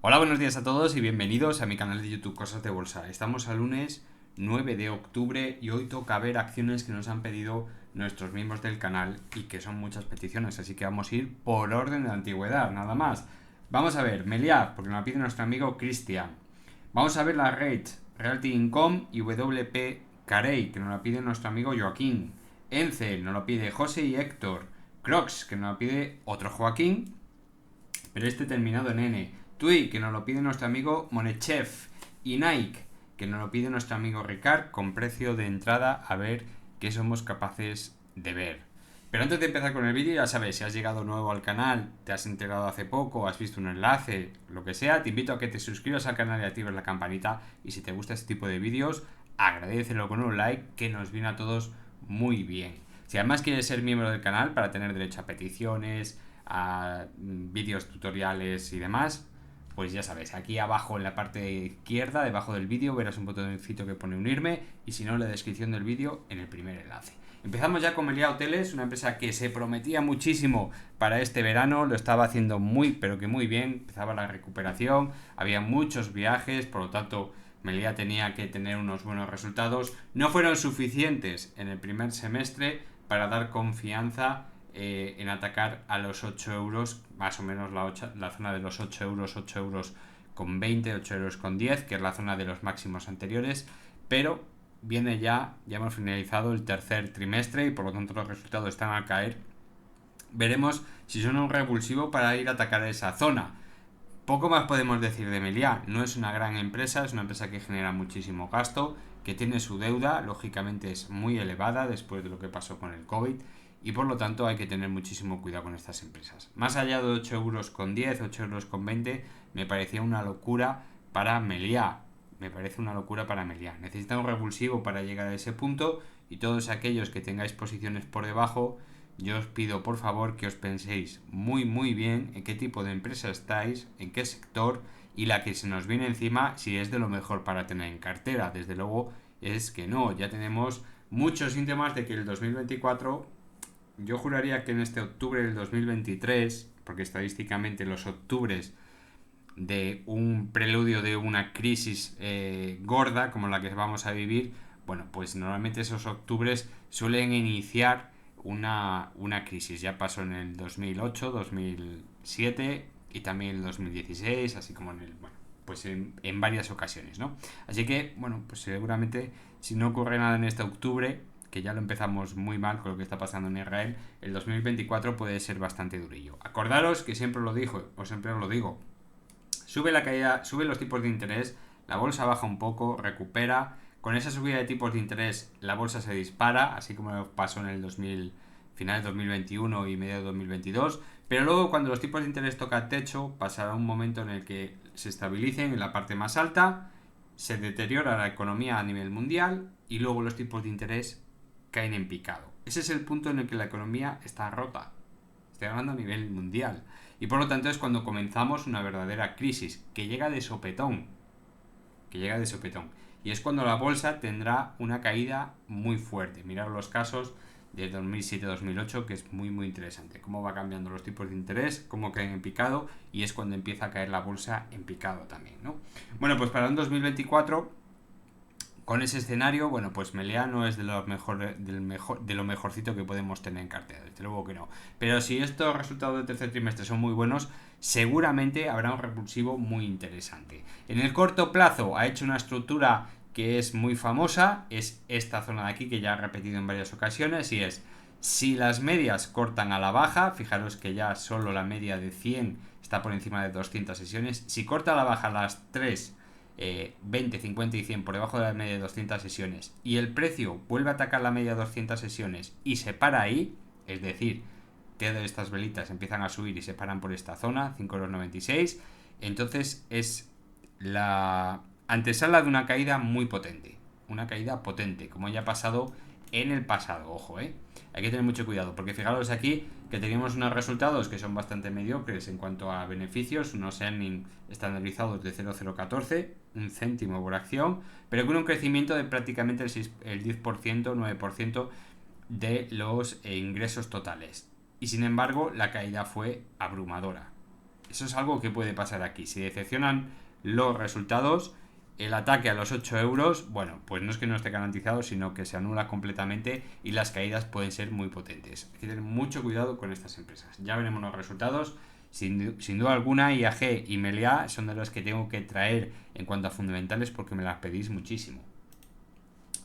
Hola, buenos días a todos y bienvenidos a mi canal de YouTube Cosas de Bolsa. Estamos al lunes 9 de octubre y hoy toca ver acciones que nos han pedido nuestros miembros del canal y que son muchas peticiones, así que vamos a ir por orden de antigüedad, nada más. Vamos a ver Meliá, porque nos la pide nuestro amigo Cristian. Vamos a ver la REIT, Realty Income y WP Carey, que nos la pide nuestro amigo Joaquín. Ence, nos lo pide José y Héctor. Crocs, que nos la pide otro Joaquín, pero este terminado en N. TUI, que nos lo pide nuestro amigo Monechev. Y Nike, que nos lo pide nuestro amigo Ricard, con precio de entrada, a ver qué somos capaces de ver. Pero antes de empezar con el vídeo, ya sabes, si has llegado nuevo al canal, te has enterado hace poco, has visto un enlace, lo que sea, te invito a que te suscribas al canal y actives la campanita. Y si te gusta este tipo de vídeos, agradecelo con un like, que nos viene a todos muy bien. Si además quieres ser miembro del canal para tener derecho a peticiones, a vídeos tutoriales y demás, pues ya sabes, aquí abajo en la parte izquierda, debajo del vídeo, verás un botoncito que pone unirme, y si no, en la descripción del vídeo, en el primer enlace. Empezamos ya con Meliá Hoteles, una empresa que se prometía muchísimo para este verano, lo estaba haciendo muy, pero que muy bien, empezaba la recuperación, había muchos viajes, por lo tanto, Meliá tenía que tener unos buenos resultados. No fueron suficientes en el primer semestre para dar confianza en atacar a los 8 euros, más o menos la zona de los 8 euros con 20, 8 euros con 10, que es la zona de los máximos anteriores, pero ya hemos finalizado el tercer trimestre y por lo tanto los resultados están a caer. Veremos si son un revulsivo para ir a atacar a esa zona. Poco más podemos decir de Meliá. No es una gran empresa, es una empresa que genera muchísimo gasto, que tiene su deuda, lógicamente es muy elevada después de lo que pasó con el COVID, y por lo tanto hay que tener muchísimo cuidado con estas empresas. Más allá de 8 euros con 10, 8 euros con 20, me parecía una locura para Meliá. Me parece una locura para Meliá. Necesita un revulsivo para llegar a ese punto, y todos aquellos que tengáis posiciones por debajo, yo os pido por favor que os penséis muy bien en qué tipo de empresa estáis, en qué sector, y la que se nos viene encima si es de lo mejor para tener en cartera. Desde luego es que no, ya tenemos muchos síntomas de que el 2024, yo juraría que en este octubre del 2023, porque estadísticamente los octubres de un preludio de una crisis gorda como la que vamos a vivir, bueno, pues normalmente esos octubres suelen iniciar una crisis. Ya pasó en el 2008, 2007 y también en el 2016, así como en el, bueno, pues en varias ocasiones, ¿no? Así que, bueno, pues seguramente si no ocurre nada en este octubre, que ya lo empezamos muy mal con lo que está pasando en Israel, el 2024 puede ser bastante durillo. Acordaros que siempre lo digo, o siempre os lo digo, sube la caída, sube los tipos de interés, la bolsa baja un poco, recupera. Con esa subida de tipos de interés, la bolsa se dispara, así como pasó en el 2000, final de 2021 y medio de 2022. Pero luego, cuando los tipos de interés tocan techo, pasará un momento en el que se estabilicen en la parte más alta, se deteriora la economía a nivel mundial y luego los tipos de interés caen en picado. Ese es el punto en el que la economía está rota. Estoy hablando a nivel mundial. Y por lo tanto es cuando comenzamos una verdadera crisis que llega de sopetón. Que llega de sopetón. Y es cuando la bolsa tendrá una caída muy fuerte. Mirad los casos de 2007-2008, que es muy interesante. Cómo va cambiando los tipos de interés, cómo caen en picado, y es cuando empieza a caer la bolsa en picado también, ¿no? Bueno, pues para un 2024, con ese escenario, bueno, pues Meliá no es de lo mejorcito que podemos tener en cartera, desde luego que no. Pero si estos resultados del tercer trimestre son muy buenos, seguramente habrá un repulsivo muy interesante. En el corto plazo ha hecho una estructura que es muy famosa, es esta zona de aquí que ya he repetido en varias ocasiones, y es: si las medias cortan a la baja, fijaros que ya solo la media de 100 está por encima de 200 sesiones, si corta a la baja las 3, 20, 50 y 100 por debajo de la media de 200 sesiones, y el precio vuelve a atacar la media de 200 sesiones y se para ahí, es decir, que de estas velitas empiezan a subir y se paran por esta zona, 5,96 €, entonces es la antesala de una caída muy potente. Una caída potente, como ya ha pasado en el pasado, ojo, hay que tener mucho cuidado, porque fijaros aquí que teníamos unos resultados que son bastante mediocres en cuanto a beneficios, unos earnings estandarizados de 0,014, un céntimo por acción, pero con un crecimiento de prácticamente el 10%, 9% de los ingresos totales. Y sin embargo, la caída fue abrumadora. Eso es algo que puede pasar aquí. Si decepcionan los resultados, el ataque a los 8 euros, bueno, pues no es que no esté garantizado, sino que se anula completamente y las caídas pueden ser muy potentes. Hay que tener mucho cuidado con estas empresas. Ya veremos los resultados. Sin duda alguna, IAG y Meliá son de las que tengo que traer en cuanto a fundamentales porque me las pedís muchísimo.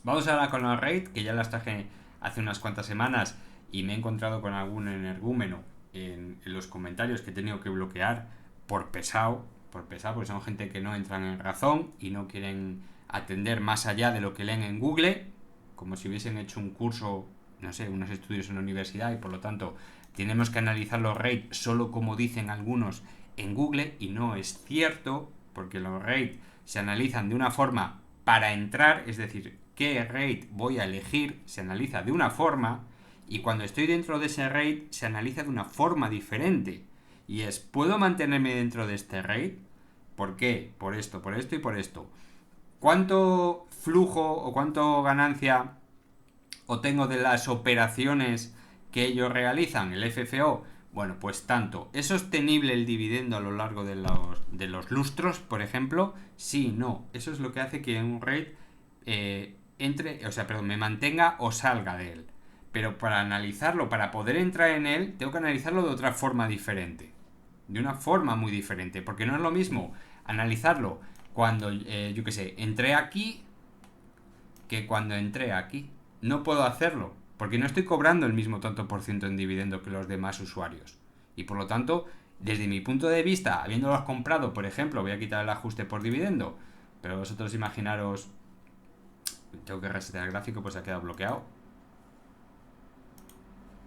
Vamos ahora con la REIT, que ya las traje hace unas cuantas semanas y me he encontrado con algún energúmeno en los comentarios que he tenido que bloquear por pesado, porque son gente que no entran en razón y no quieren atender más allá de lo que leen en Google, como si hubiesen hecho un curso, no sé, unos estudios en la universidad, y por lo tanto tenemos que analizar los REIT solo como dicen algunos en Google, y no es cierto, porque los REIT se analizan de una forma para entrar, es decir, qué REIT voy a elegir, se analiza de una forma, y cuando estoy dentro de ese REIT se analiza de una forma diferente. Y es, ¿puedo mantenerme dentro de este REIT? ¿Por qué? Por esto y por esto. ¿Cuánto flujo o cuánto ganancia obtengo de las operaciones que ellos realizan, el FFO? Bueno, pues tanto. ¿Es sostenible el dividendo a lo largo de los lustros, por ejemplo? Sí, no. Eso es lo que hace que un REIT me mantenga o salga de él. Pero para analizarlo, para poder entrar en él, tengo que analizarlo de otra forma diferente. De una forma muy diferente. Porque no es lo mismo analizarlo cuando, entré aquí que cuando entré aquí. No puedo hacerlo, porque no estoy cobrando el mismo tanto por ciento en dividendo que los demás usuarios. Y por lo tanto, desde mi punto de vista, habiéndolos comprado, por ejemplo, voy a quitar el ajuste por dividendo, pero vosotros imaginaros, tengo que resetear el gráfico, pues se ha quedado bloqueado.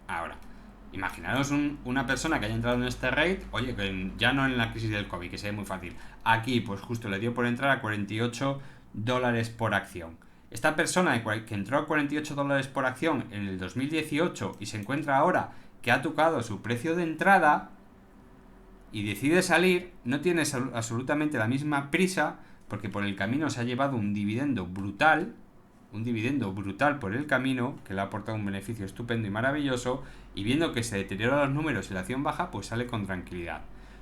Ahora, imaginaros una persona que haya entrado en este rate, oye, que ya no en la crisis del COVID, que sea muy fácil. Aquí, pues justo le dio por entrar a $48 por acción. Esta persona que entró a $48 por acción en el 2018 y se encuentra ahora que ha tocado su precio de entrada y decide salir, no tiene absolutamente la misma prisa, porque por el camino se ha llevado un dividendo brutal por el camino, que le ha aportado un beneficio estupendo y maravilloso, y viendo que se deterioran los números y la acción baja, pues sale con tranquilidad.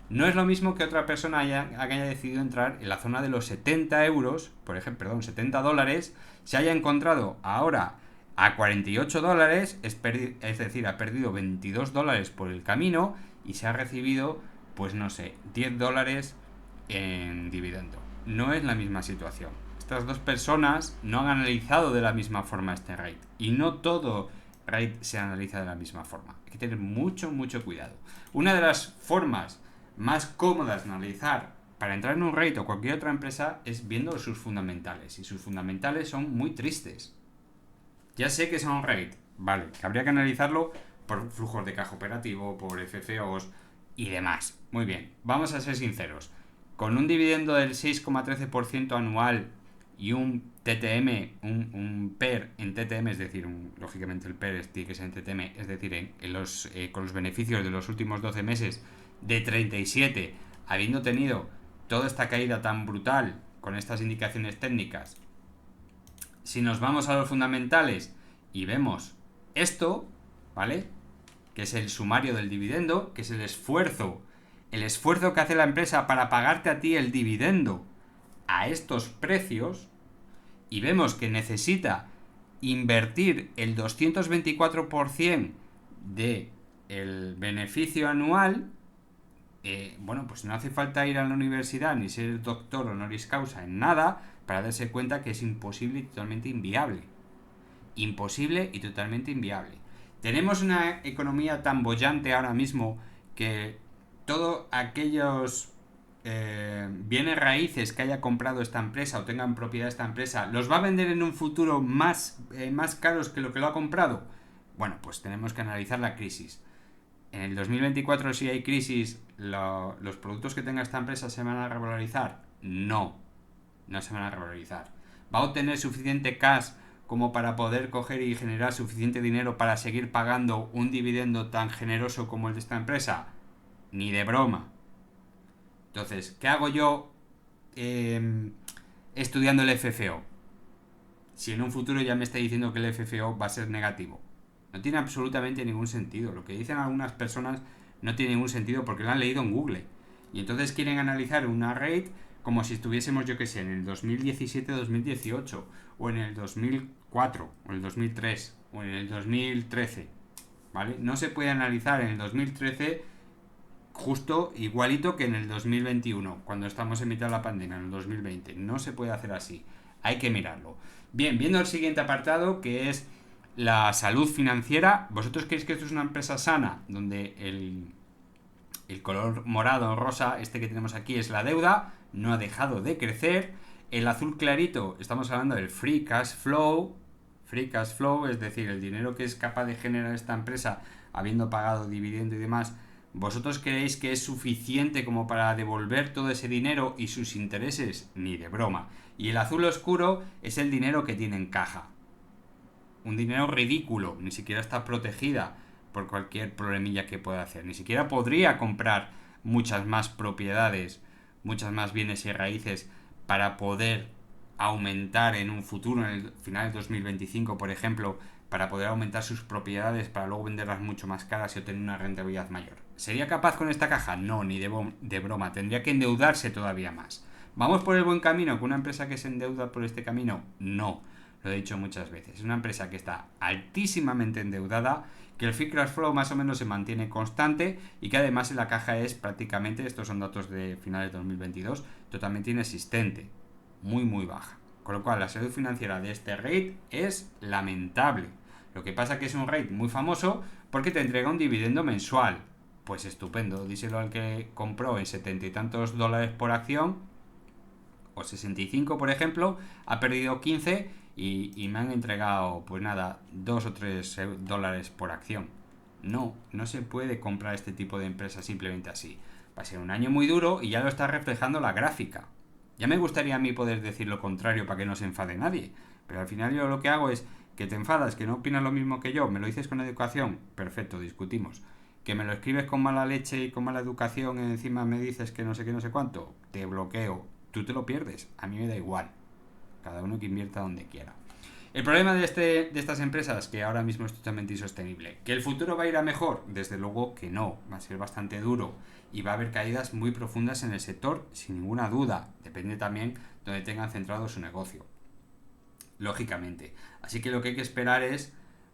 No es lo mismo que otra persona haya decidido entrar en la zona de los 70 euros, por ejemplo, perdón, $70, se haya encontrado ahora a $48, es decir, ha perdido $22 por el camino y se ha recibido, pues no sé, $10 en dividendo. No es la misma situación. Estas dos personas no han analizado de la misma forma este rate. Y no todo rate se analiza de la misma forma. Hay que tener mucho cuidado. Una de las formas más cómodas de analizar para entrar en un rate o cualquier otra empresa es viendo sus fundamentales. Y sus fundamentales son muy tristes. Ya sé que son rate. Vale, que habría que analizarlo por flujos de caja operativo, por FFOs y demás. Muy bien, vamos a ser sinceros. Con un dividendo del 6,13% anual y un TTM, un PER en TTM, es decir, lógicamente el PER tiene que ser en TTM, es decir, con los beneficios de los últimos 12 meses de 37, habiendo tenido toda esta caída tan brutal con estas indicaciones técnicas, si nos vamos a los fundamentales y vemos esto, ¿vale? Que es el sumario del dividendo, que es el esfuerzo que hace la empresa para pagarte a ti el dividendo a estos precios, y vemos que necesita invertir el 224% del beneficio anual, pues no hace falta ir a la universidad ni ser doctor honoris causa en nada para darse cuenta que es imposible y totalmente inviable. Imposible y totalmente inviable. Tenemos una economía tan bollante ahora mismo que todos aquellos bienes raíces que haya comprado esta empresa o tengan propiedad de esta empresa, ¿los va a vender en un futuro más caros que lo que lo ha comprado? Bueno, pues tenemos que analizar la crisis. En el 2024, si hay crisis, ¿los productos que tenga esta empresa se van a revalorizar? No se van a revalorizar. ¿Va a obtener suficiente cash como para poder coger y generar suficiente dinero para seguir pagando un dividendo tan generoso como el de esta empresa? Ni de broma. Entonces, ¿qué hago yo estudiando el FFO? Si en un futuro ya me está diciendo que el FFO va a ser negativo. No tiene absolutamente ningún sentido. Lo que dicen algunas personas no tiene ningún sentido porque lo han leído en Google. Y entonces quieren analizar una rate como si estuviésemos, yo que sé, en el 2017-2018, o en el 2004, o en el 2003, o en el 2013, ¿vale? No se puede analizar en el 2013 justo igualito que en el 2021, cuando estamos en mitad de la pandemia, en el 2020. No se puede hacer así. Hay que mirarlo. Bien, viendo el siguiente apartado, que es la salud financiera. ¿Vosotros creéis que esto es una empresa sana? Donde el color morado o rosa, este que tenemos aquí, es la deuda, no ha dejado de crecer. El azul clarito, estamos hablando del free cash flow. Free cash flow, es decir, el dinero que es capaz de generar esta empresa habiendo pagado dividendo y demás. ¿Vosotros creéis que es suficiente como para devolver todo ese dinero y sus intereses? Ni de broma. Y el azul oscuro es el dinero que tiene en caja. Un dinero ridículo, ni siquiera está protegida por cualquier problemilla que pueda hacer. Ni siquiera podría comprar muchas más propiedades, muchas más bienes y raíces para poder aumentar en un futuro, en el final del 2025, por ejemplo, para poder aumentar sus propiedades para luego venderlas mucho más caras y obtener una rentabilidad mayor. ¿Sería capaz con esta caja? No, ni de broma. Tendría que endeudarse todavía más. ¿Vamos por el buen camino con una empresa que se endeuda por este camino? No. Lo he dicho muchas veces. Es una empresa que está altísimamente endeudada, que el free cash flow más o menos se mantiene constante y que además en la caja es prácticamente, estos son datos de finales de 2022, totalmente inexistente. Muy baja. Con lo cual la salud financiera de este rate es lamentable. Lo que pasa que es un rate muy famoso porque te entrega un dividendo mensual. Pues estupendo, díselo al que compró en 70 y tantos dólares por acción, o 65 por ejemplo, ha perdido 15 y me han entregado, pues nada, 2 o 3 dólares por acción. No se puede comprar este tipo de empresas simplemente así. Va a ser un año muy duro y ya lo está reflejando la gráfica. Ya me gustaría a mí poder decir lo contrario para que no se enfade nadie, pero al final yo lo que hago es que te enfadas, que no opinas lo mismo que yo, me lo dices con educación, perfecto, discutimos. Que me lo escribes con mala leche y con mala educación y encima me dices que no sé qué, no sé cuánto, te bloqueo. Tú te lo pierdes, a mí me da igual. Cada uno que invierta donde quiera. El problema de estas empresas, que ahora mismo es totalmente insostenible, ¿que el futuro va a ir a mejor? Desde luego que no, va a ser bastante duro y va a haber caídas muy profundas en el sector, sin ninguna duda. Depende también de donde tengan centrado su negocio, lógicamente. Así que lo que hay que esperar es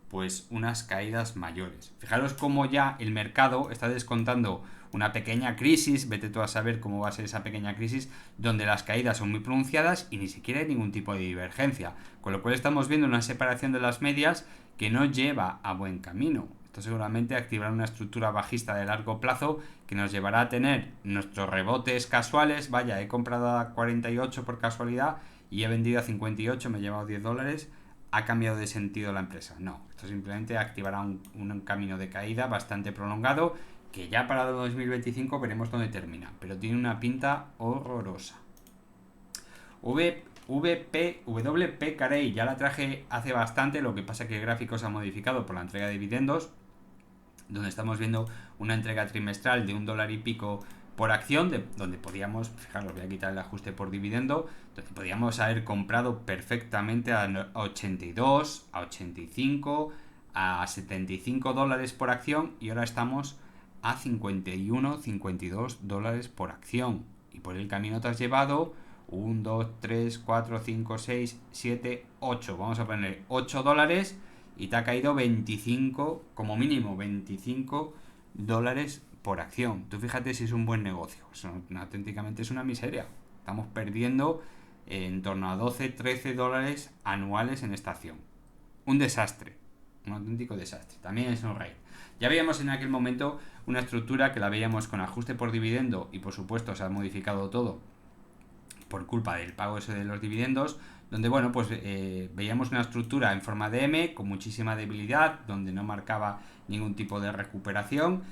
pues unas caídas mayores. Fijaros cómo ya el mercado está descontando una pequeña crisis, vete tú a saber cómo va a ser esa pequeña crisis, donde las caídas son muy pronunciadas y ni siquiera hay ningún tipo de divergencia, con lo cual estamos viendo una separación de las medias que no lleva a buen camino. Esto seguramente activará una estructura bajista de largo plazo que nos llevará a tener nuestros rebotes casuales. Vaya, he comprado a 48 por casualidad y he vendido a 58, me he llevado 10 dólares. ¿Ha cambiado de sentido la empresa? No, esto simplemente activará un camino de caída bastante prolongado que ya para 2025 veremos dónde termina, pero tiene una pinta horrorosa. WP Carey, ya la traje hace bastante, lo que pasa que el gráfico se ha modificado por la entrega de dividendos, donde estamos viendo una entrega trimestral de $1 y pico por acción, donde podíamos, fijaros, voy a quitar el ajuste por dividendo, donde podíamos haber comprado perfectamente a 82, a 85, a 75 dólares por acción y ahora estamos a 51, 52 dólares por acción. Y por el camino te has llevado 1, 2, 3, 4, 5, 6, 7, 8. Vamos a poner 8 dólares y te ha caído 25, como mínimo 25 dólares por acción. Tú fíjate si es un buen negocio. Eso auténticamente es una miseria. Estamos perdiendo en torno a 12, 13 dólares anuales en esta acción. Un desastre. Un auténtico desastre. También es un rey. Ya veíamos en aquel momento una estructura que la veíamos con ajuste por dividendo y por supuesto se ha modificado todo por culpa del pago ese de los dividendos, donde bueno, pues veíamos una estructura en forma de M con muchísima debilidad, donde no marcaba ningún tipo de recuperación,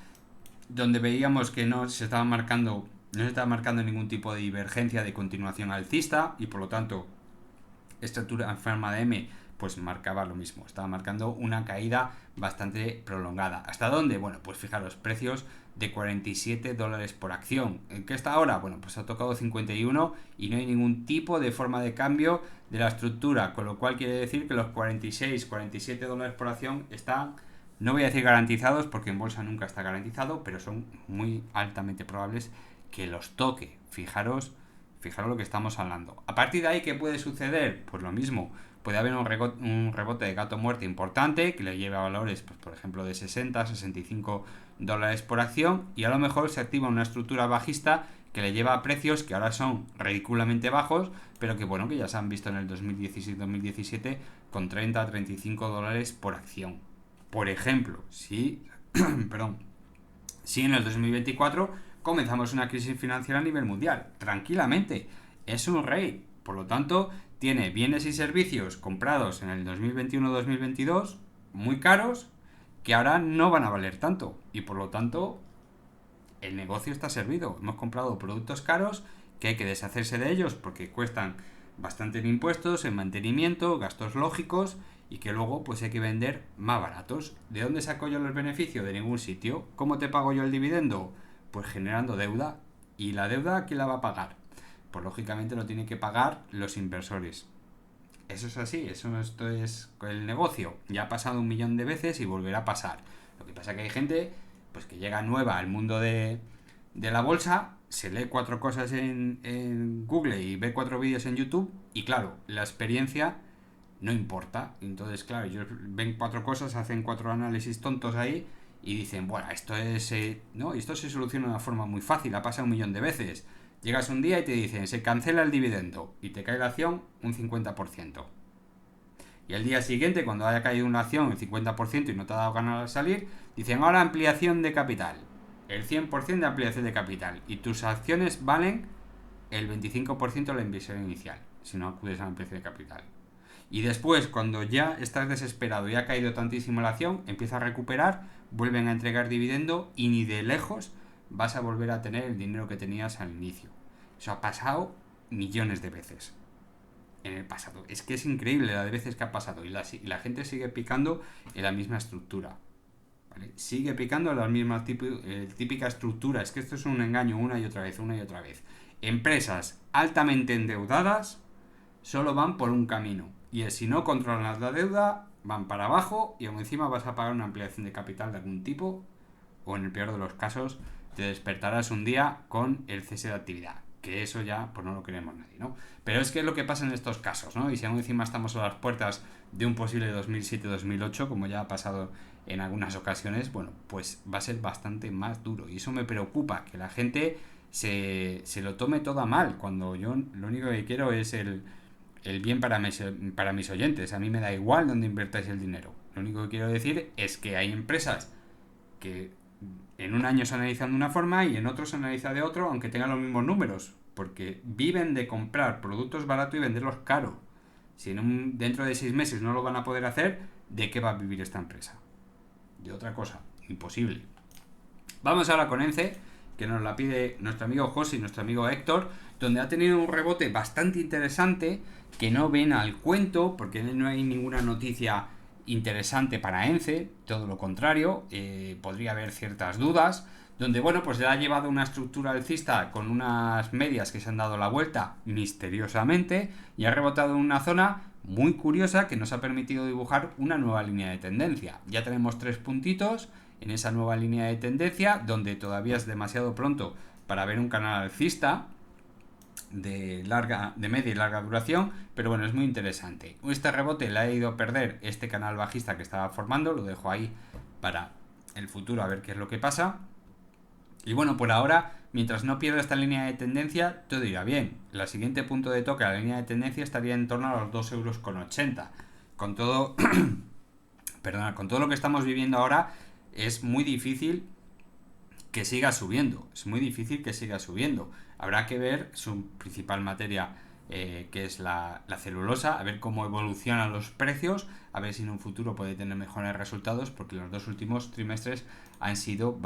donde veíamos que no se estaba marcando ningún tipo de divergencia de continuación alcista y por lo tanto estructura en forma de M pues marcaba lo mismo, estaba marcando una caída bastante prolongada. ¿Hasta dónde? Bueno, pues fijaros, precios de 47 dólares por acción. ¿En qué está ahora? Bueno, pues ha tocado 51 y no hay ningún tipo de forma de cambio de la estructura, con lo cual quiere decir que los 46, 47 dólares por acción están, no voy a decir garantizados porque en bolsa nunca está garantizado, pero son muy altamente probables que los toque. Fijaros lo que estamos hablando. A partir de ahí, ¿qué puede suceder? Pues lo mismo. Puede haber un rebote de gato muerto importante que le lleve a valores, pues, por ejemplo, de 60, 65 dólares por acción, y a lo mejor se activa una estructura bajista que le lleva a precios que ahora son ridículamente bajos, pero que bueno, que ya se han visto en el 2016-2017 con 30 a 35 dólares por acción. Por ejemplo, perdón, si en el 2024 comenzamos una crisis financiera a nivel mundial, tranquilamente, es un rey, por lo tanto, tiene bienes y servicios comprados en el 2021-2022 muy caros que ahora no van a valer tanto, y por lo tanto el negocio está servido. Hemos comprado productos caros que hay que deshacerse de ellos porque cuestan bastante en impuestos, en mantenimiento, gastos lógicos, y que luego pues hay que vender más baratos. ¿De dónde saco yo los beneficios? De ningún sitio. ¿Cómo te pago yo el dividendo? Pues generando deuda. ¿Y la deuda quién la va a pagar? Pues lógicamente lo tienen que pagar los inversores. Eso es así, esto es el negocio. Ya ha pasado 1.000.000 de veces y volverá a pasar. Lo que pasa es que hay gente pues que llega nueva al mundo de la bolsa, se lee 4 cosas en Google y ve 4 vídeos en YouTube, y claro, la experiencia no importa. Entonces, claro, ellos ven 4 cosas, hacen 4 análisis tontos ahí y dicen, bueno, esto es... no, esto se soluciona de una forma muy fácil, ha pasado 1.000.000 de veces. Llegas un día y te dicen, se cancela el dividendo, y te cae la acción un 50%. Y el día siguiente, cuando haya caído una acción el 50% y no te ha dado ganas de salir, dicen, ahora ampliación de capital. El 100% de ampliación de capital. Y tus acciones valen el 25% de la inversión inicial, si no acudes a la ampliación de capital. Y después, cuando ya estás desesperado y ha caído tantísimo la acción, empieza a recuperar, vuelven a entregar dividendo y ni de lejos vas a volver a tener el dinero que tenías al inicio. Eso ha pasado millones de veces en el pasado. Es que es increíble la de veces que ha pasado, y la gente sigue picando en la misma estructura. ¿Vale? Sigue picando en la misma típica estructura. Es que esto es un engaño una y otra vez. Empresas altamente endeudadas solo van por un camino, y es, si no controlas la deuda, van para abajo, y aún encima vas a pagar una ampliación de capital de algún tipo, o en el peor de los casos te despertarás un día con el cese de actividad, que eso ya pues no lo queremos nadie, ¿no? Pero es que es lo que pasa en estos casos, ¿no? Y si aún encima estamos a las puertas de un posible 2007-2008, como ya ha pasado en algunas ocasiones, bueno, pues va a ser bastante más duro, y eso me preocupa, que la gente se lo tome todo a mal, cuando yo lo único que quiero es el bien para mis oyentes. A mí me da igual dónde invertáis el dinero. Lo único que quiero decir es que hay empresas que en un año se analizan de una forma y en otro se analiza de otro, aunque tengan los mismos números, porque viven de comprar productos baratos y venderlos caros. Si dentro de 6 meses no lo van a poder hacer, ¿de qué va a vivir esta empresa? De otra cosa, imposible. Vamos ahora con ENCE, que nos la pide nuestro amigo José y nuestro amigo Héctor, donde ha tenido un rebote bastante interesante, que no ven al cuento, porque no hay ninguna noticia interesante para ENCE, todo lo contrario, podría haber ciertas dudas, donde bueno, pues le ha llevado una estructura alcista con unas medias que se han dado la vuelta misteriosamente, y ha rebotado en una zona muy curiosa que nos ha permitido dibujar una nueva línea de tendencia. Ya tenemos 3 puntitos en esa nueva línea de tendencia, donde todavía es demasiado pronto para ver un canal alcista de media y larga duración, pero bueno, es muy interesante. Este rebote le ha ido a perder este canal bajista que estaba formando, lo dejo ahí para el futuro a ver qué es lo que pasa. Y bueno, por ahora, mientras no pierda esta línea de tendencia, todo irá bien. El siguiente punto de toque a la línea de tendencia estaría en torno a los 2,80 €. Con todo, con todo lo que estamos viviendo ahora, es muy difícil que siga subiendo. Habrá que ver su principal materia, que es la celulosa, a ver cómo evolucionan los precios, a ver si en un futuro puede tener mejores resultados, porque los 2 últimos trimestres han sido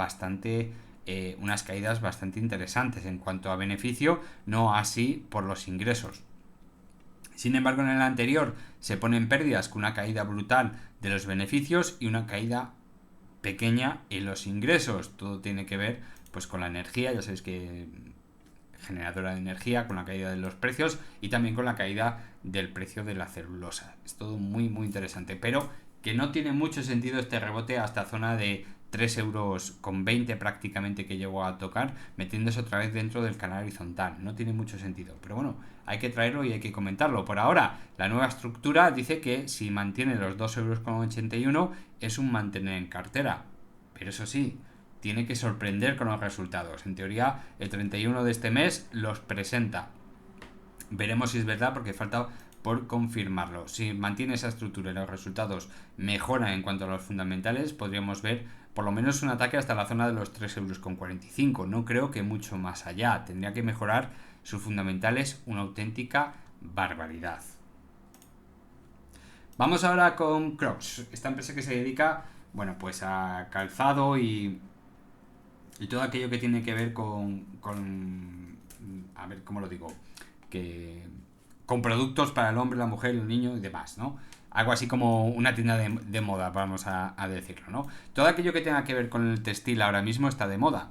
unas caídas bastante interesantes en cuanto a beneficio, no así por los ingresos. Sin embargo, en el anterior se ponen pérdidas con una caída brutal de los beneficios y una caída pequeña en los ingresos. Todo tiene que ver pues con la energía, ya sabéis que generadora de energía, con la caída de los precios y también con la caída del precio de la celulosa. Es todo muy muy interesante, pero que no tiene mucho sentido este rebote hasta zona de 3,20 € prácticamente que llegó a tocar, metiéndose otra vez dentro del canal horizontal. No tiene mucho sentido, pero bueno, hay que traerlo y hay que comentarlo. Por ahora, la nueva estructura dice que si mantiene los 2,81 € es un mantener en cartera, pero eso sí, tiene que sorprender con los resultados. En teoría, el 31 de este mes los presenta. Veremos si es verdad, porque falta por confirmarlo. Si mantiene esa estructura y los resultados mejoran en cuanto a los fundamentales, podríamos ver por lo menos un ataque hasta la zona de los 3,45 €. No creo que mucho más allá. Tendría que mejorar sus fundamentales una auténtica barbaridad. Vamos ahora con Crocs, esta empresa que se dedica, bueno, pues a calzado y todo aquello que tiene que ver con a ver cómo lo digo, que con productos para el hombre, la mujer, el niño y demás, ¿no? Algo así como una tienda de moda, vamos a decirlo, ¿no? Todo aquello que tenga que ver con el textil ahora mismo está de moda.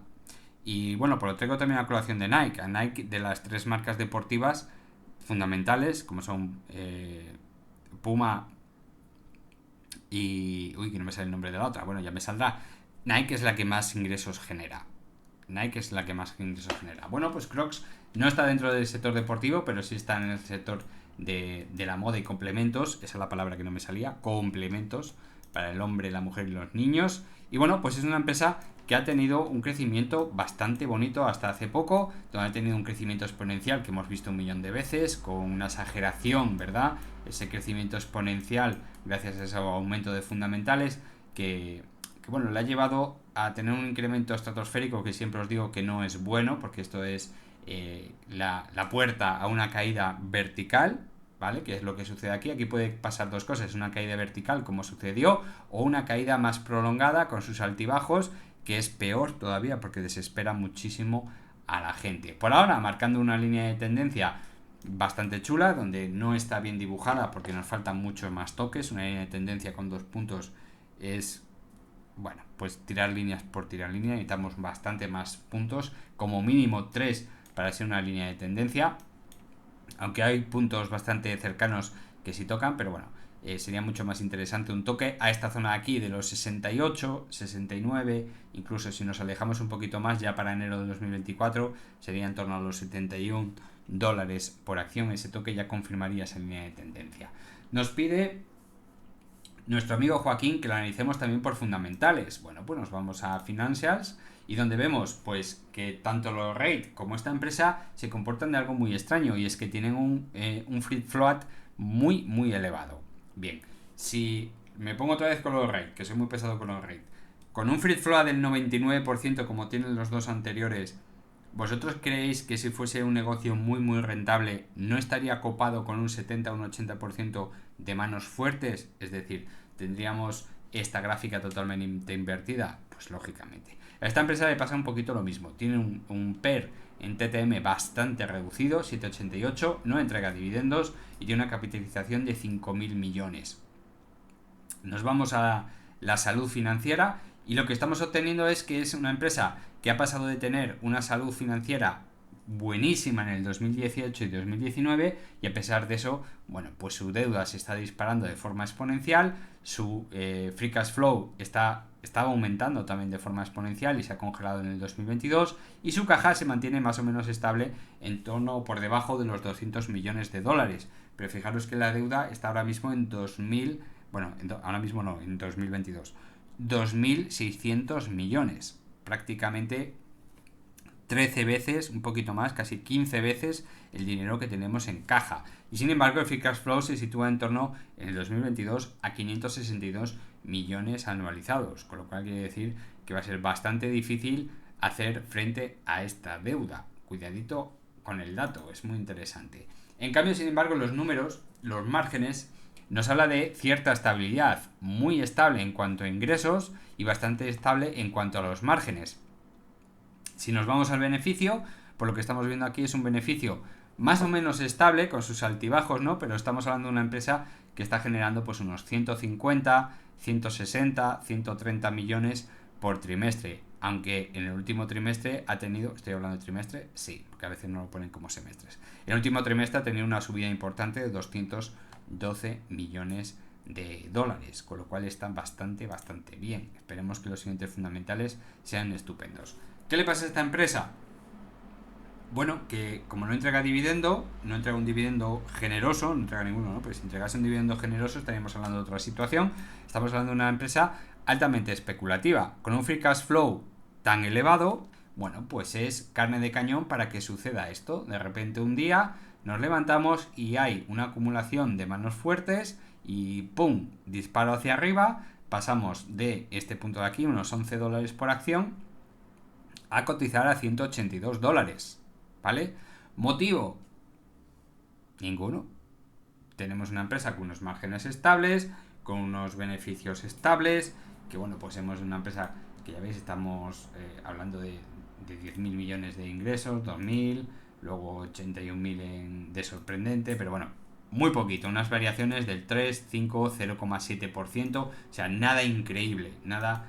Y bueno, pues lo traigo también a colación de Nike. A Nike, de las 3 marcas deportivas fundamentales, como son Puma y... Uy, que no me sale el nombre de la otra. Bueno, ya me saldrá. Nike es la que más ingresos genera. Bueno, pues Crocs no está dentro del sector deportivo, pero sí está en el sector de la moda y complementos. Esa es la palabra que no me salía. Complementos para el hombre, la mujer y los niños. Y bueno, pues es una empresa que ha tenido un crecimiento bastante bonito hasta hace poco, donde ha tenido un crecimiento exponencial que hemos visto 1.000.000 de veces, con una exageración, ¿verdad? Ese crecimiento exponencial gracias a ese aumento de fundamentales que bueno, le ha llevado a tener un incremento estratosférico que siempre os digo que no es bueno, porque esto es la puerta a una caída vertical, ¿vale? Que es lo que sucede aquí. Aquí puede pasar dos cosas, una caída vertical como sucedió, o una caída más prolongada con sus altibajos, que es peor todavía porque desespera muchísimo a la gente. Por ahora, marcando una línea de tendencia bastante chula, donde no está bien dibujada porque nos faltan muchos más toques. Una línea de tendencia con 2 puntos es... Bueno, pues tirar líneas por tirar línea, necesitamos bastante más puntos, como mínimo 3 para ser una línea de tendencia, aunque hay puntos bastante cercanos que sí tocan, pero bueno, sería mucho más interesante un toque a esta zona de aquí de los 68, 69, incluso si nos alejamos un poquito más ya para enero de 2024 sería en torno a los $71 por acción. Ese toque ya confirmaría esa línea de tendencia. Nos pide nuestro amigo Joaquín que lo analicemos también por fundamentales. Bueno, pues nos vamos a Financials y donde vemos pues que tanto los REIT como esta empresa se comportan de algo muy extraño, y es que tienen un free float muy elevado. Bien, si me pongo otra vez con los REIT, que soy muy pesado con los REIT, con un free float del 99% como tienen los dos anteriores, ¿vosotros creéis que si fuese un negocio muy rentable no estaría copado con un 70 o un 80% de manos fuertes? Es decir, ¿tendríamos esta gráfica totalmente invertida? Pues lógicamente. A esta empresa le pasa un poquito lo mismo. Tiene un PER en TTM bastante reducido, 7,88, no entrega dividendos y tiene una capitalización de 5.000 millones. Nos vamos a la salud financiera y lo que estamos obteniendo es que es una empresa que ha pasado de tener una salud financiera buenísima en el 2018 y 2019, y a pesar de eso, bueno, pues su deuda se está disparando de forma exponencial, su free cash flow estaba aumentando también de forma exponencial y se ha congelado en el 2022, y su caja se mantiene más o menos estable en torno o por debajo de los 200 millones de dólares. Pero fijaros que la deuda está ahora mismo en 2000, bueno, ahora mismo no, en 2022, 2.600 millones, prácticamente 13 veces, un poquito más, casi 15 veces el dinero que tenemos en caja. Y sin embargo el free cash flow se sitúa en torno en el 2022 a 562 millones anualizados, con lo cual quiere decir que va a ser bastante difícil hacer frente a esta deuda. Cuidadito con el dato, es muy interesante. En cambio, sin embargo, los números, los márgenes, nos habla de cierta estabilidad, muy estable en cuanto a ingresos y bastante estable en cuanto a los márgenes. Si nos vamos al beneficio, por lo que estamos viendo aquí es un beneficio más o menos estable, con sus altibajos, ¿no? Pero estamos hablando de una empresa que está generando pues unos 150, 160, 130 millones por trimestre. Aunque en el último trimestre ha tenido... ¿Estoy hablando de trimestre? Sí, porque a veces no lo ponen como semestres. En el último trimestre ha tenido una subida importante de 212 millones de dólares, con lo cual están bastante bien. Esperemos que los siguientes fundamentales sean estupendos. ¿Qué le pasa a esta empresa? Bueno, que como no entrega dividendo, no entrega un dividendo generoso, no entrega ninguno, ¿no? Pues si entregase un dividendo generoso estaríamos hablando de otra situación. Estamos hablando de una empresa altamente especulativa, con un free cash flow tan elevado. Bueno, pues es carne de cañón para que suceda esto. De repente un día nos levantamos y hay una acumulación de manos fuertes y ¡pum! Disparo hacia arriba. Pasamos de este punto de aquí, unos $11 por acción, a cotizar a $182. ¿Vale? ¿Motivo? Ninguno. Tenemos una empresa con unos márgenes estables, con unos beneficios estables, que bueno, pues hemos una empresa que ya veis, estamos hablando de 10.000 millones de ingresos, 2.000, luego 81.000 de sorprendente, pero bueno, muy poquito, unas variaciones del 3, 5, 0,7%, o sea, nada increíble, nada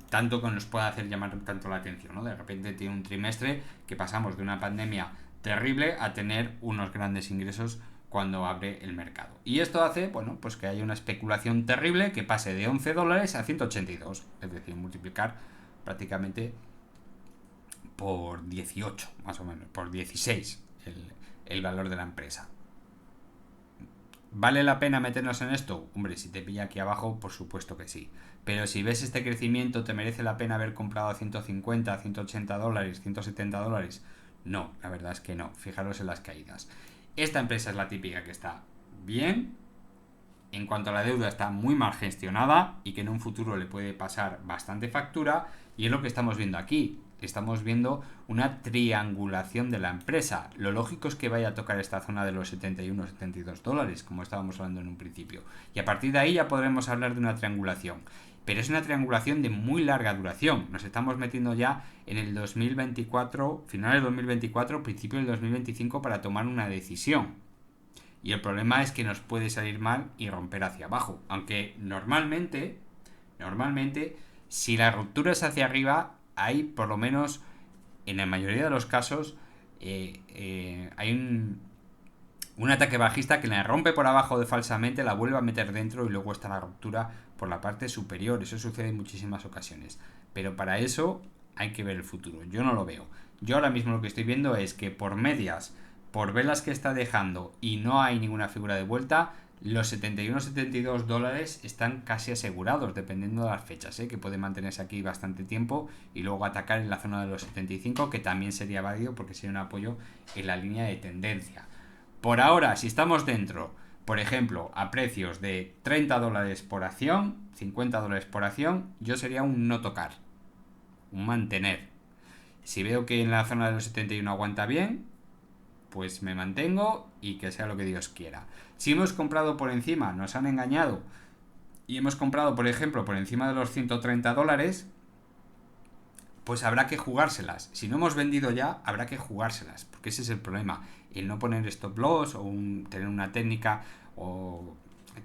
tanto que nos pueda hacer llamar tanto la atención, ¿no? De repente tiene un trimestre que pasamos de una pandemia terrible a tener unos grandes ingresos cuando abre el mercado. Y esto hace, bueno, pues que haya una especulación terrible que pase de $11 a 182, es decir, multiplicar prácticamente por 18, más o menos, por 16 el valor de la empresa. ¿Vale la pena meternos en esto? Hombre, si te pilla aquí abajo, por supuesto que sí. Pero si ves este crecimiento, ¿te merece la pena haber comprado a 150, $180, $170? No, la verdad es que no. Fijaros en las caídas. Esta empresa es la típica que está bien. En cuanto a la deuda, está muy mal gestionada y que en un futuro le puede pasar bastante factura. Y es lo que estamos viendo aquí. Estamos viendo una triangulación de la empresa. Lo lógico es que vaya a tocar esta zona de los $71-$72, como estábamos hablando en un principio. Y a partir de ahí ya podremos hablar de una triangulación. Pero es una triangulación de muy larga duración. Nos estamos metiendo ya en el 2024, final del 2024, principio del 2025 para tomar una decisión. Y el problema es que nos puede salir mal y romper hacia abajo. Aunque normalmente, si la ruptura es hacia arriba, hay por lo menos, en la mayoría de los casos, hay un ataque bajista que la rompe por abajo de falsamente, la vuelve a meter dentro y luego está la ruptura por la parte superior. Eso sucede en muchísimas ocasiones. Pero para eso hay que ver el futuro. Yo no lo veo. Yo ahora mismo lo que estoy viendo es que por medias, por velas que está dejando y no hay ninguna figura de vuelta, los $71-$72 están casi asegurados, dependiendo de las fechas, que puede mantenerse aquí bastante tiempo y luego atacar en la zona de los 75, que también sería válido porque sería un apoyo en la línea de tendencia. Por ahora, si estamos dentro, por ejemplo, a precios de $30 por acción, $50 por acción, yo sería un no tocar, un mantener. Si veo que en la zona de los 71 aguanta bien, pues me mantengo y que sea lo que Dios quiera. Si hemos comprado por encima, nos han engañado y hemos comprado, por ejemplo, por encima de los $130, pues habrá que jugárselas. Si no hemos vendido ya, habrá que jugárselas, porque ese es el problema. El no poner stop loss o tener una técnica o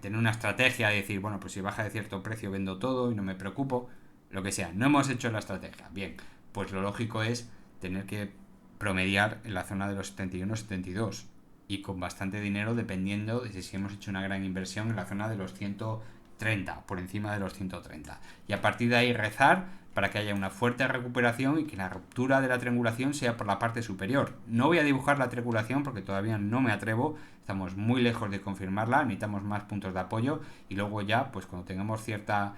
tener una estrategia de decir, bueno, pues si baja de cierto precio vendo todo y no me preocupo, lo que sea. No hemos hecho la estrategia. Bien, pues lo lógico es tener que promediar en la zona de los 71-72 y con bastante dinero dependiendo de si hemos hecho una gran inversión en la zona de los 130, por encima de los 130. Y a partir de ahí rezar para que haya una fuerte recuperación y que la ruptura de la triangulación sea por la parte superior. No voy a dibujar la triangulación porque todavía no me atrevo, estamos muy lejos de confirmarla, necesitamos más puntos de apoyo y luego ya, pues cuando tengamos cierta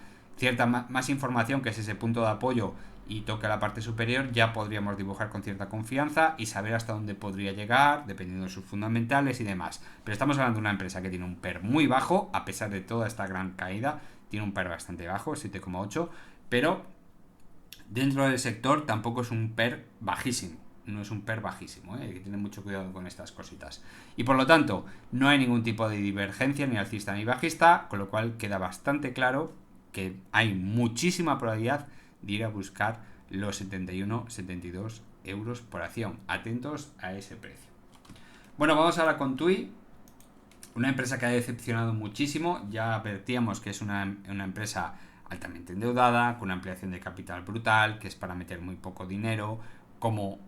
más información, que es ese punto de apoyo y toque la parte superior, ya podríamos dibujar con cierta confianza y saber hasta dónde podría llegar, dependiendo de sus fundamentales y demás. Pero estamos hablando de una empresa que tiene un PER muy bajo, a pesar de toda esta gran caída, tiene un PER bastante bajo, 7,8, pero dentro del sector tampoco es un PER bajísimo. No es un PER bajísimo, hay que tener mucho cuidado con estas cositas. Y por lo tanto, no hay ningún tipo de divergencia, ni alcista ni bajista, con lo cual queda bastante claro que hay muchísima probabilidad de ir a buscar los 71-72 euros por acción. Atentos a ese precio. Bueno, vamos ahora con TUI, una empresa que ha decepcionado muchísimo. Ya advertíamos que es una empresa altamente endeudada, con una ampliación de capital brutal, que es para meter muy poco dinero, como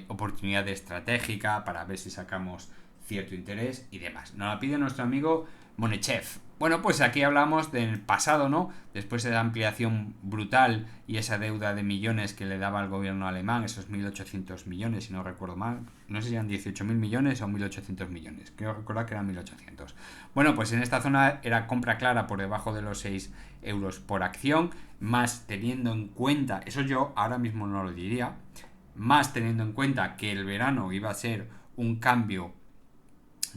oportunidad estratégica para ver si sacamos cierto interés y demás. Nos la pide nuestro amigo Monechev. Bueno, pues aquí hablamos del pasado, ¿no? Después de la ampliación brutal y esa deuda de millones que le daba al gobierno alemán, esos 1.800 millones, si no recuerdo mal, no sé si eran 18.000 millones o 1.800 millones, creo recordar que eran 1.800. Bueno, pues en esta zona era compra clara por debajo de los 6 euros por acción, más teniendo en cuenta, eso yo ahora mismo no lo diría, más teniendo en cuenta que el verano iba a ser un cambio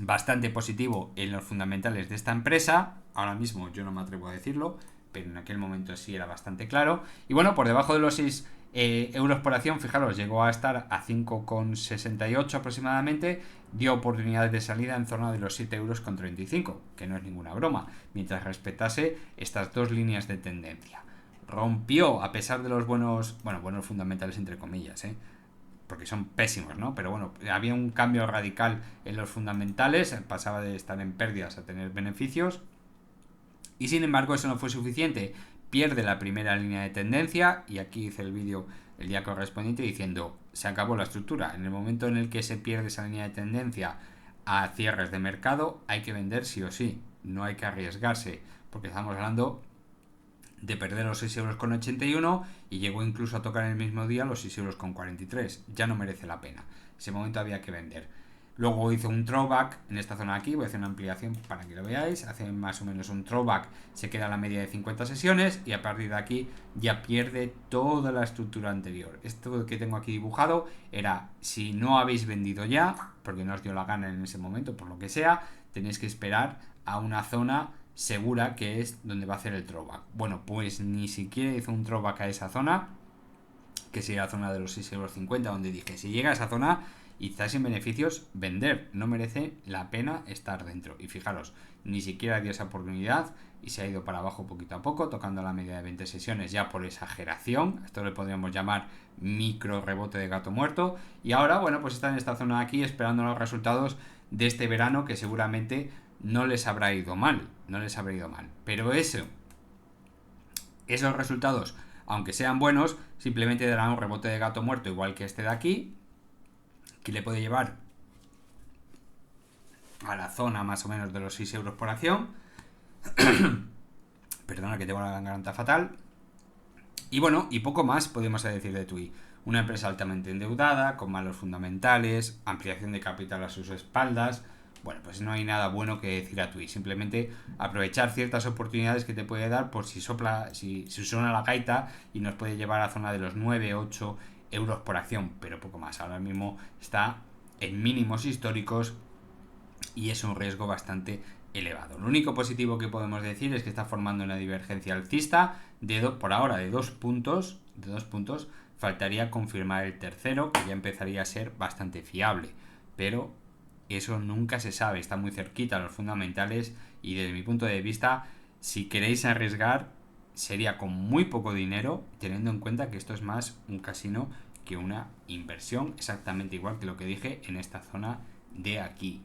bastante positivo en los fundamentales de esta empresa. Ahora mismo yo no me atrevo a decirlo, pero en aquel momento sí era bastante claro. Y bueno, por debajo de los 6 euros por acción, fijaros, llegó a estar a 5,68 aproximadamente, dio oportunidades de salida en zona de los 7,35 euros, que no es ninguna broma, mientras respetase estas dos líneas de tendencia. Rompió, a pesar de los buenos fundamentales entre comillas, porque son pésimos, ¿no? Pero bueno, había un cambio radical en los fundamentales, pasaba de estar en pérdidas a tener beneficios, y sin embargo eso no fue suficiente, pierde la primera línea de tendencia, y aquí hice el vídeo el día correspondiente diciendo, se acabó la estructura. En el momento en el que se pierde esa línea de tendencia a cierres de mercado, hay que vender sí o sí, no hay que arriesgarse, porque estamos hablando de perder los 6,81 euros y llegó incluso a tocar en el mismo día los 6,43 euros. Ya no merece la pena. Ese momento había que vender. Luego hizo un throwback en esta zona de aquí, voy a hacer una ampliación para que lo veáis. Hace más o menos un throwback, se queda a la media de 50 sesiones y a partir de aquí ya pierde toda la estructura anterior. Esto que tengo aquí dibujado era, si no habéis vendido ya, porque no os dio la gana en ese momento, por lo que sea, tenéis que esperar a una zona segura, que es donde va a hacer el throwback. Bueno, pues ni siquiera hizo un throwback a esa zona, que sería la zona de los 6,50 euros, donde dije, si llega a esa zona y está sin beneficios, vender, no merece la pena estar dentro. Y fijaros, ni siquiera dio esa oportunidad y se ha ido para abajo poquito a poco, tocando la media de 20 sesiones ya por exageración. Esto le podríamos llamar micro rebote de gato muerto. Y ahora, bueno, pues está en esta zona de aquí esperando los resultados de este verano, que seguramente no les habrá ido mal, pero esos resultados, aunque sean buenos, simplemente darán un rebote de gato muerto igual que este de aquí, que le puede llevar a la zona más o menos de los 6 euros por acción. Perdona que tengo la garganta fatal. Y bueno, y poco más podemos decir de TUI. Una empresa altamente endeudada, con malos fundamentales, ampliación de capital a sus espaldas. Bueno, pues no hay nada bueno que decir a TUI. Simplemente aprovechar ciertas oportunidades que te puede dar por si suena la gaita y nos puede llevar a la zona de los 9-8 euros por acción, pero poco más. Ahora mismo está en mínimos históricos y es un riesgo bastante elevado. Lo único positivo que podemos decir es que está formando una divergencia alcista por ahora de 2 puntos. Faltaría confirmar el tercero, que ya empezaría a ser bastante fiable, pero eso nunca se sabe, está muy cerquita a los fundamentales y desde mi punto de vista, si queréis arriesgar, sería con muy poco dinero, teniendo en cuenta que esto es más un casino que una inversión, exactamente igual que lo que dije en esta zona de aquí.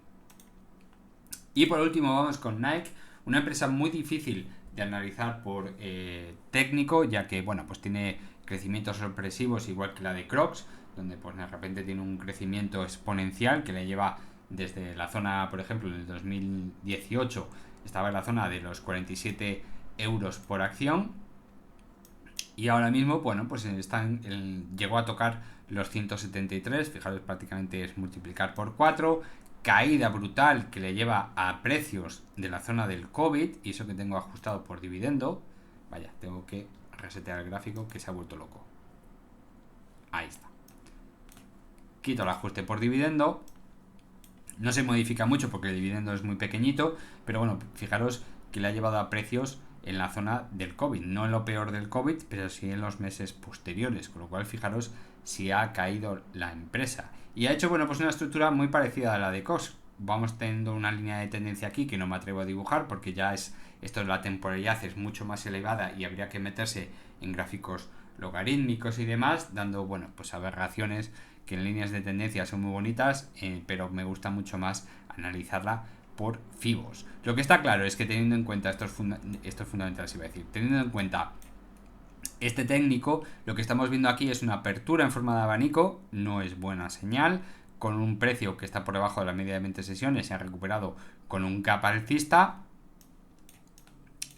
Y por último vamos con Nike, una empresa muy difícil de analizar por técnico, ya que bueno, pues tiene crecimientos sorpresivos igual que la de Crocs, donde pues de repente tiene un crecimiento exponencial que le lleva desde la zona, por ejemplo, en el 2018 estaba en la zona de los 47 euros por acción y ahora mismo, bueno, pues llegó a tocar los 173, fijaros, prácticamente es multiplicar por 4, caída brutal que le lleva a precios de la zona del COVID, y eso que tengo ajustado por dividendo. Vaya, tengo que resetear el gráfico que se ha vuelto loco. Ahí está. Quito el ajuste por dividendo. No se modifica mucho porque el dividendo es muy pequeñito, pero bueno, fijaros que le ha llevado a precios en la zona del COVID, no en lo peor del COVID, pero sí en los meses posteriores, con lo cual fijaros si ha caído la empresa. Y ha hecho, bueno, pues una estructura muy parecida a la de COS. Vamos teniendo una línea de tendencia aquí que no me atrevo a dibujar porque ya la temporalidad es mucho más elevada y habría que meterse en gráficos logarítmicos y demás, dando, bueno, pues aberraciones que en líneas de tendencia son muy bonitas, pero me gusta mucho más analizarla por Fibos. Lo que está claro es que teniendo en cuenta estos fundamentales, teniendo en cuenta este técnico, lo que estamos viendo aquí es una apertura en forma de abanico, no es buena señal, con un precio que está por debajo de la media de 20 sesiones, se ha recuperado con un gap alcista,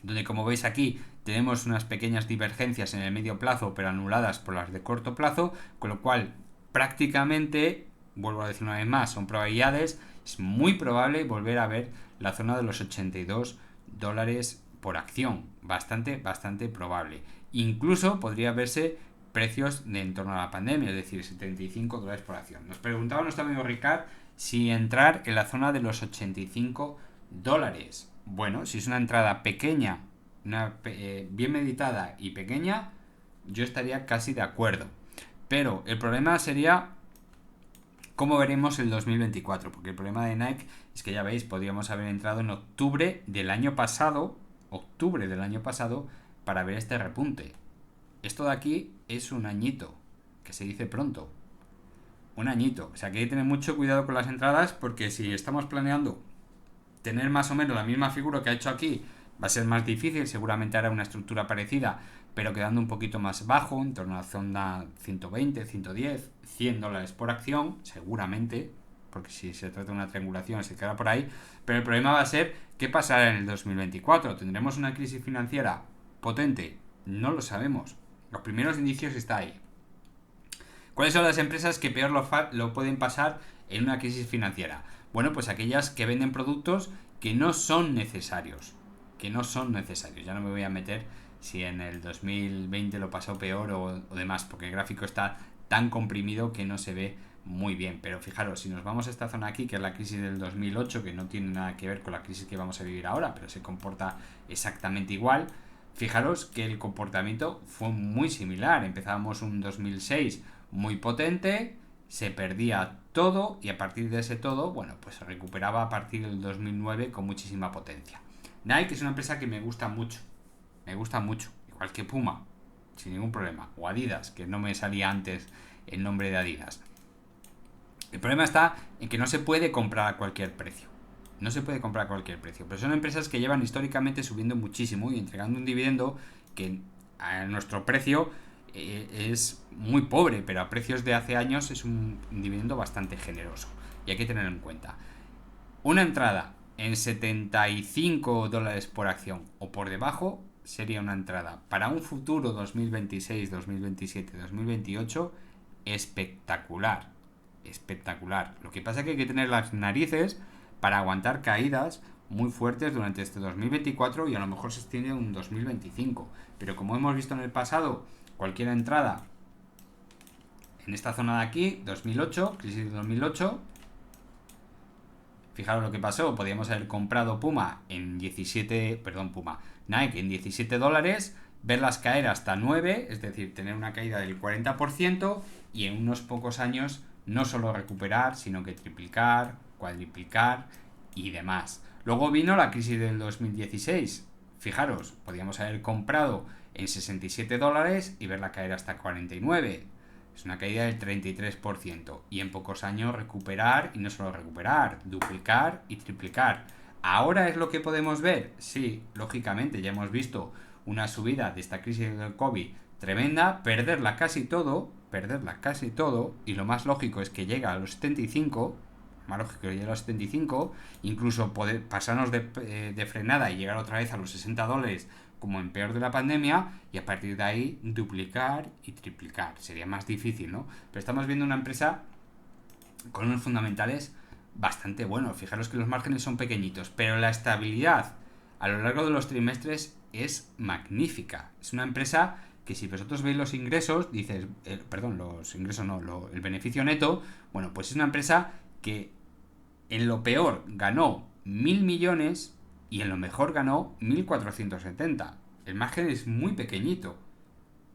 donde como veis aquí tenemos unas pequeñas divergencias en el medio plazo pero anuladas por las de corto plazo, con lo cual prácticamente, vuelvo a decir una vez más, son probabilidades, es muy probable volver a ver la zona de los $82 por acción, bastante probable. Incluso podría verse precios de en torno a la pandemia, es decir, $75 por acción. Nos preguntaba nuestro amigo Ricard si entrar en la zona de los $85. Bueno, si es una entrada pequeña, bien meditada y pequeña, yo estaría casi de acuerdo. Pero el problema sería cómo veremos el 2024, porque el problema de Nike es que ya veis, podríamos haber entrado en octubre del año pasado, para ver este repunte. Esto de aquí es un añito, que se dice pronto. Un añito. O sea que hay que tener mucho cuidado con las entradas, porque si estamos planeando tener más o menos la misma figura que ha hecho aquí, va a ser más difícil, seguramente hará una estructura parecida, pero quedando un poquito más bajo, en torno a la zona 120, 110, $100 por acción, seguramente, porque si se trata de una triangulación se queda por ahí, pero el problema va a ser qué pasará en el 2024. ¿Tendremos una crisis financiera potente? No lo sabemos. Los primeros indicios están ahí. ¿Cuáles son las empresas que peor lo pueden pasar en una crisis financiera? Bueno, pues aquellas que venden productos que no son necesarios. Ya no me voy a meter si en el 2020 lo pasó peor o demás, porque el gráfico está tan comprimido que no se ve muy bien. Pero fijaros, si nos vamos a esta zona aquí, que es la crisis del 2008, que no tiene nada que ver con la crisis que vamos a vivir ahora, pero se comporta exactamente igual, fijaros que el comportamiento fue muy similar. Empezábamos un 2006 muy potente, se perdía todo y a partir de ese todo, bueno, pues se recuperaba a partir del 2009 con muchísima potencia. Nike es una empresa que me gusta mucho, igual que Puma, sin ningún problema, o Adidas, que no me salía antes el nombre de Adidas. El problema está en que no se puede comprar a cualquier precio. Pero son empresas que llevan históricamente subiendo muchísimo y entregando un dividendo que a nuestro precio es muy pobre, pero a precios de hace años es un dividendo bastante generoso. Y hay que tenerlo en cuenta. Una entrada en $75 por acción o por debajo sería una entrada para un futuro 2026, 2027, 2028 espectacular. Lo que pasa es que hay que tener las narices para aguantar caídas muy fuertes durante este 2024 y a lo mejor se extiende un 2025. Pero como hemos visto en el pasado, cualquier entrada en esta zona de aquí, 2008, crisis de 2008, fijaros lo que pasó, podíamos haber comprado Nike en $17, verlas caer hasta 9, es decir, tener una caída del 40% y en unos pocos años no solo recuperar, sino que triplicar, cuadriplicar y demás. Luego vino la crisis del 2016. Fijaros, podíamos haber comprado en $67 y verla caer hasta 49. Es una caída del 33%. Y en pocos años recuperar, y no solo recuperar, duplicar y triplicar. ¿Ahora es lo que podemos ver? Sí, lógicamente, ya hemos visto una subida de esta crisis del COVID tremenda, perderla casi todo, y lo más lógico es que llega a los 75, incluso poder pasarnos de frenada y llegar otra vez a los $60 como en peor de la pandemia y a partir de ahí duplicar y triplicar. Sería más difícil, ¿no? Pero estamos viendo una empresa con unos fundamentales bastante buenos. Fijaros que los márgenes son pequeñitos, pero la estabilidad a lo largo de los trimestres es magnífica. Es una empresa que si vosotros veis los ingresos, el beneficio neto, bueno, pues es una empresa que en lo peor ganó 1.000 millones y en lo mejor ganó 1.470. El margen es muy pequeñito,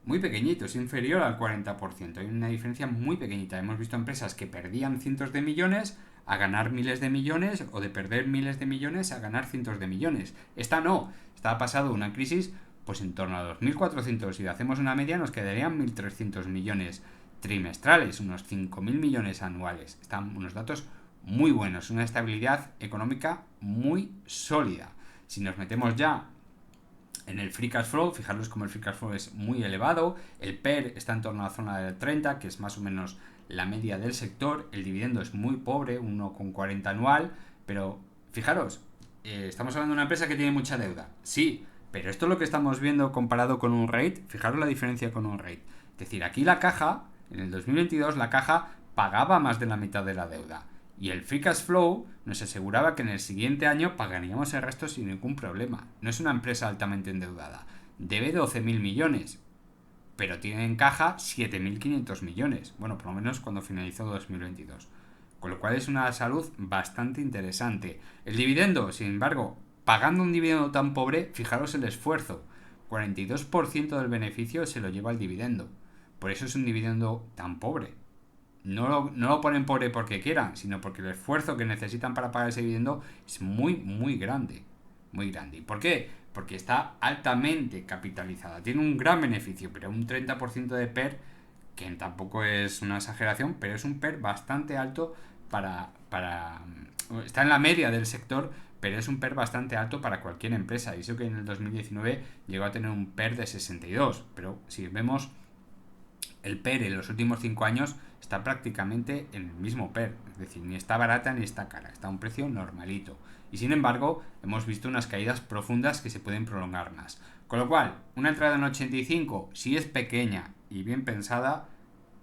es inferior al 40%. Hay una diferencia muy pequeñita. Hemos visto empresas que perdían cientos de millones a ganar miles de millones o de perder miles de millones a ganar cientos de millones. Esta no, esta ha pasado una crisis pues en torno a 2.400. Si hacemos una media nos quedarían 1.300 millones trimestrales, unos 5.000 millones anuales. Están unos datos muy buenos, una estabilidad económica muy sólida. Si nos metemos ya en el free cash flow, fijaros como el free cash flow es muy elevado, el PER está en torno a la zona del 30, que es más o menos la media del sector. El dividendo es muy pobre, 1,40 anual, pero fijaros, estamos hablando de una empresa que tiene mucha deuda. Sí, pero esto es lo que estamos viendo comparado con un rate. Fijaros la diferencia con un rate. Es decir, aquí la caja, en el 2022, la caja pagaba más de la mitad de la deuda. Y el free cash flow nos aseguraba que en el siguiente año pagaríamos el resto sin ningún problema. No es una empresa altamente endeudada. Debe 12.000 millones, pero tiene en caja 7.500 millones. Bueno, por lo menos cuando finalizó 2022. Con lo cual es una salud bastante interesante. El dividendo, sin embargo, pagando un dividendo tan pobre, fijaros el esfuerzo. 42% del beneficio se lo lleva el dividendo. Por eso es un dividendo tan pobre. No lo ponen pobre porque quieran, sino porque el esfuerzo que necesitan para pagar ese dividendo es muy, muy grande. Muy grande. ¿Y por qué? Porque está altamente capitalizada. Tiene un gran beneficio, pero un 30% de PER, que tampoco es una exageración, pero es un PER bastante alto para está en la media del sector, pero es un PER bastante alto para cualquier empresa. Y eso que en el 2019 llegó a tener un PER de 62. Pero si vemos el PER en los últimos 5 años está prácticamente en el mismo PER, es decir, ni está barata ni está cara, está a un precio normalito. Y sin embargo, hemos visto unas caídas profundas que se pueden prolongar más. Con lo cual, una entrada en 85, si es pequeña y bien pensada,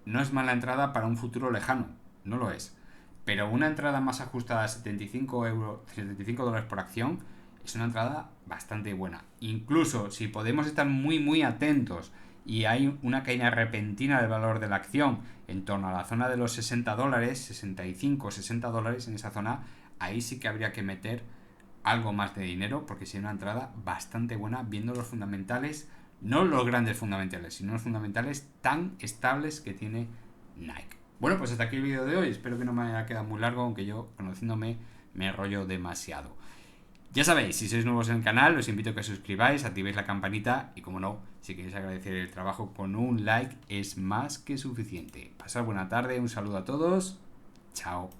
no es mala entrada para un futuro lejano, no lo es. Pero una entrada más ajustada a 75 dólares por acción es una entrada bastante buena. Incluso si podemos estar muy muy atentos y hay una caída repentina del valor de la acción en torno a la zona de los 60 dólares, 65, 60 dólares en esa zona, ahí sí que habría que meter algo más de dinero porque sería una entrada bastante buena viendo los fundamentales, no los grandes fundamentales, sino los fundamentales tan estables que tiene Nike. Bueno, pues hasta aquí el vídeo de hoy. Espero que no me haya quedado muy largo, aunque yo, conociéndome, me enrollo demasiado. Ya sabéis, si sois nuevos en el canal, os invito a que os suscribáis, activéis la campanita y, como no, si queréis agradecer el trabajo con un like es más que suficiente. Pasad buena tarde, un saludo a todos. Chao.